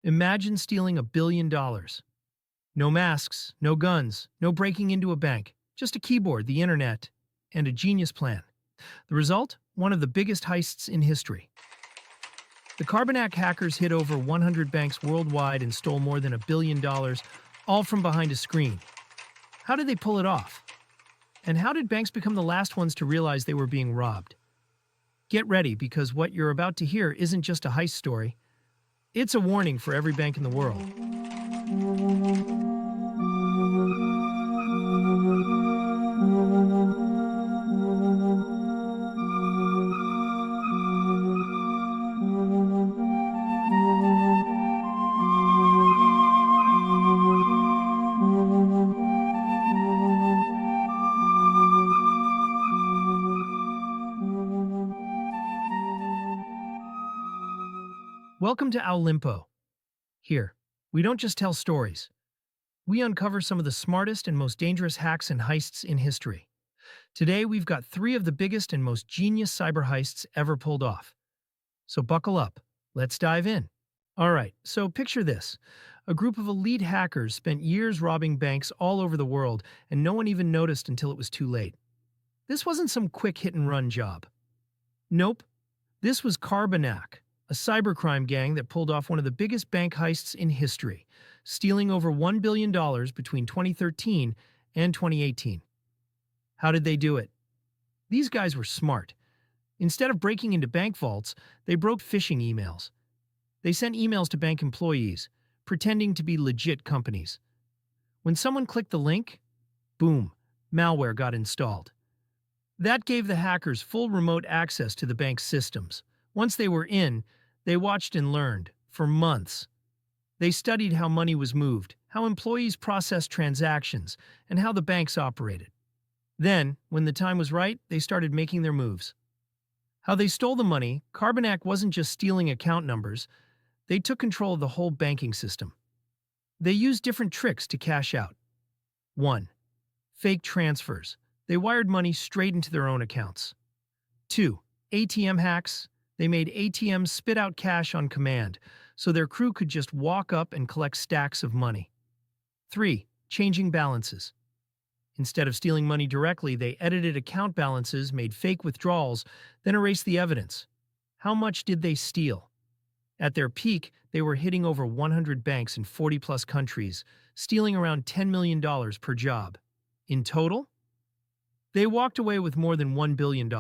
Imagine stealing $1 billion. No masks, no guns, no breaking into a bank, just a keyboard, the internet, and a genius plan. The result? One of the biggest heists in history. The Carbonac hackers hit over 100 banks worldwide and stole more than $1 billion, all from behind a screen. How did they pull it off? And how did banks become the last ones to realize they were being robbed? Get ready, because what you're about to hear isn't just a heist story. It's a warning for every bank in the world. Welcome to Owl Limpo. Here, we don't just tell stories. We uncover some of the smartest and most dangerous hacks and heists in history. Today, we've got three of the biggest and most genius cyber heists ever pulled off. So buckle up. Let's dive in. All right, so picture this. A group of elite hackers spent years robbing banks all over the world, and no one even noticed until it was too late. This wasn't some quick hit-and-run job. Nope. This was Carbonac, a cybercrime gang that pulled off one of the biggest bank heists in history, stealing over $1 billion between 2013 and 2018. How did they do it? These guys were smart. Instead of breaking into bank vaults, they broke phishing emails. They sent emails to bank employees, pretending to be legit companies. When someone clicked the link, boom, malware got installed. That gave the hackers full remote access to the bank's systems. Once they were in, they watched and learned for months. They studied how money was moved, how employees processed transactions, and how the banks operated. Then, when the time was right, they started making their moves. How they stole the money, Carbonac wasn't just stealing account numbers. They took control of the whole banking system. They used different tricks to cash out. 1. Fake transfers. They wired money straight into their own accounts. 2. ATM hacks. They made ATMs spit out cash on command, so their crew could just walk up and collect stacks of money. 3. Changing balances. Instead of stealing money directly, they edited account balances, made fake withdrawals, then erased the evidence. How much did they steal? At their peak, they were hitting over 100 banks in 40-plus countries, stealing around $10 million per job. In total, they walked away with more than $1 billion.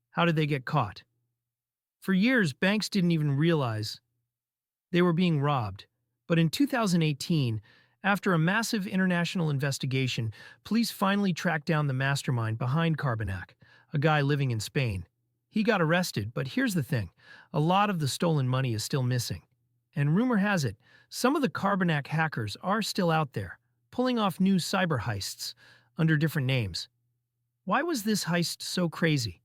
How did they get caught? For years, banks didn't even realize they were being robbed. But in 2018, after a massive international investigation, police finally tracked down the mastermind behind Carbonac, a guy living in Spain. He got arrested, but here's the thing. A lot of the stolen money is still missing. And rumor has it, some of the Carbonac hackers are still out there, pulling off new cyber heists under different names. Why was this heist so crazy?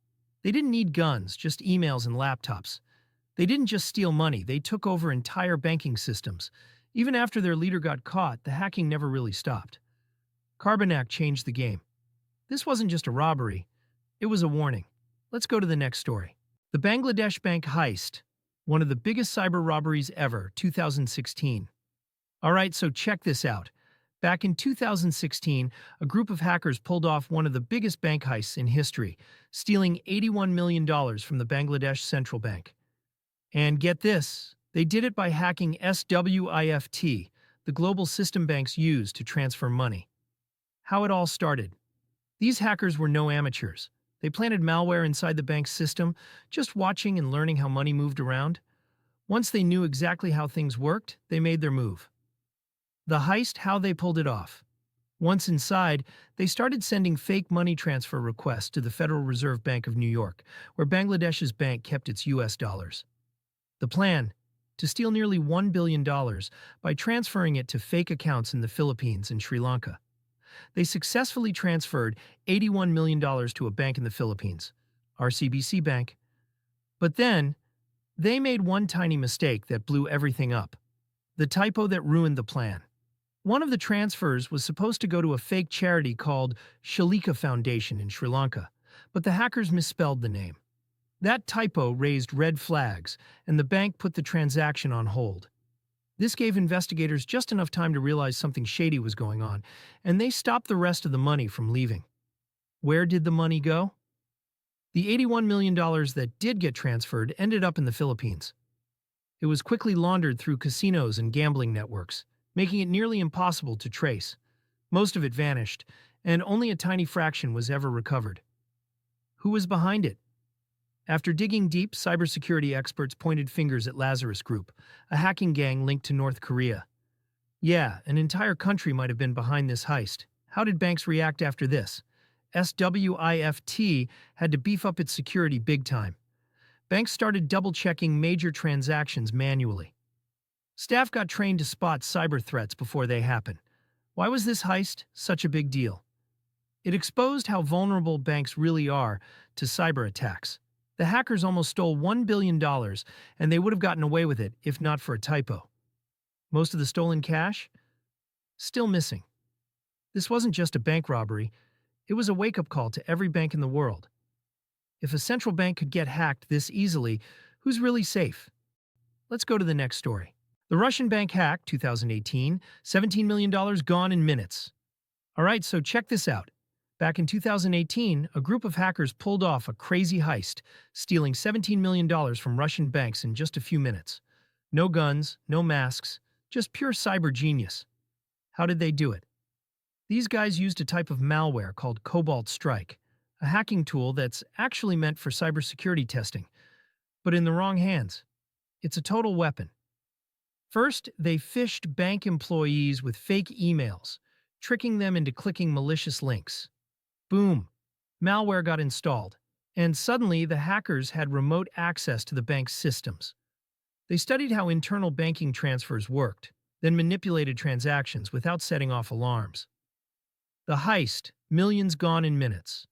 They didn't need guns, just emails and laptops. They didn't just steal money, they took over entire banking systems. Even after their leader got caught, the hacking never really stopped. Carbonac changed the game. This wasn't just a robbery, it was a warning. Let's go to the next story. The Bangladesh Bank Heist, one of the biggest cyber robberies ever, 2016. Alright, so check this out. Back in 2016, a group of hackers pulled off one of the biggest bank heists in history, stealing $81 million from the Bangladesh Central Bank. And get this, they did it by hacking SWIFT, the global system banks use to transfer money. How it all started. These hackers were no amateurs. They planted malware inside the bank's system, just watching and learning how money moved around. Once they knew exactly how things worked, they made their move. The heist, how they pulled it off. Once inside, they started sending fake money transfer requests to the Federal Reserve Bank of New York, where Bangladesh's bank kept its US dollars. The plan? To steal nearly $1 billion by transferring it to fake accounts in the Philippines and Sri Lanka. They successfully transferred $81 million to a bank in the Philippines, RCBC Bank. But then, they made one tiny mistake that blew everything up. The typo that ruined the plan. One of the transfers was supposed to go to a fake charity called Shalika Foundation in Sri Lanka, but the hackers misspelled the name. That typo raised red flags, and the bank put the transaction on hold. This gave investigators just enough time to realize something shady was going on, and they stopped the rest of the money from leaving. Where did the money go? The $81 million that did get transferred ended up in the Philippines. It was quickly laundered through casinos and gambling networks, making it nearly impossible to trace. Most of it vanished, and only a tiny fraction was ever recovered. Who was behind it? After digging deep, cybersecurity experts pointed fingers at Lazarus Group, a hacking gang linked to North Korea. Yeah, an entire country might have been behind this heist. How did banks react after this? SWIFT had to beef up its security big time. Banks started double-checking major transactions manually. Staff got trained to spot cyber threats before they happen. Why was this heist such a big deal? It exposed how vulnerable banks really are to cyber attacks. The hackers almost stole $1 billion, and they would have gotten away with it if not for a typo. Most of the stolen cash? Still missing. This wasn't just a bank robbery, it was a wake-up call to every bank in the world. If a central bank could get hacked this easily, who's really safe? Let's go to the next story. The Russian bank hack, 2018, $17 million gone in minutes. Alright, so check this out. Back in 2018, a group of hackers pulled off a crazy heist, stealing $17 million from Russian banks in just a few minutes. No guns, no masks, just pure cyber genius. How did they do it? These guys used a type of malware called Cobalt Strike, a hacking tool that's actually meant for cybersecurity testing, but in the wrong hands. It's a total weapon. First, they phished bank employees with fake emails, tricking them into clicking malicious links. Boom! Malware got installed, and suddenly the hackers had remote access to the bank's systems. They studied how internal banking transfers worked, then manipulated transactions without setting off alarms. The heist, millions gone in minutes.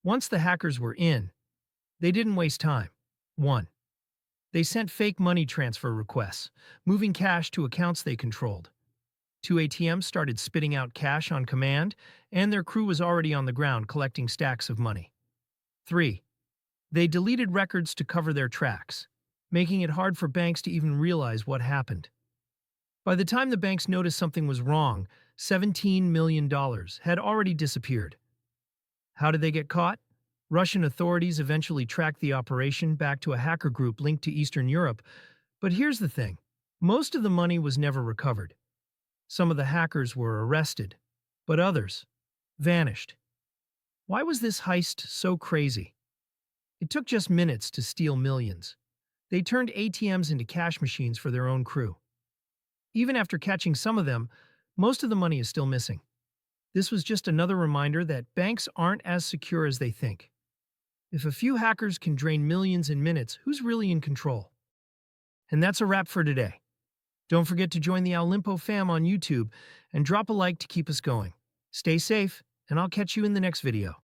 Once the hackers were in, they didn't waste time. 1. They sent fake money transfer requests, moving cash to accounts they controlled. 2 ATMs started spitting out cash on command, and their crew was already on the ground collecting stacks of money. 3. They deleted records to cover their tracks, making it hard for banks to even realize what happened. By the time the banks noticed something was wrong, $17 million had already disappeared. How did they get caught? Russian authorities eventually tracked the operation back to a hacker group linked to Eastern Europe, but here's the thing. Most of the money was never recovered. Some of the hackers were arrested, but others vanished. Why was this heist so crazy? It took just minutes to steal millions. They turned ATMs into cash machines for their own crew. Even after catching some of them, most of the money is still missing. This was just another reminder that banks aren't as secure as they think. If a few hackers can drain millions in minutes, who's really in control? And that's a wrap for today. Don't forget to join the Olimpo fam on YouTube and drop a like to keep us going. Stay safe, and I'll catch you in the next video.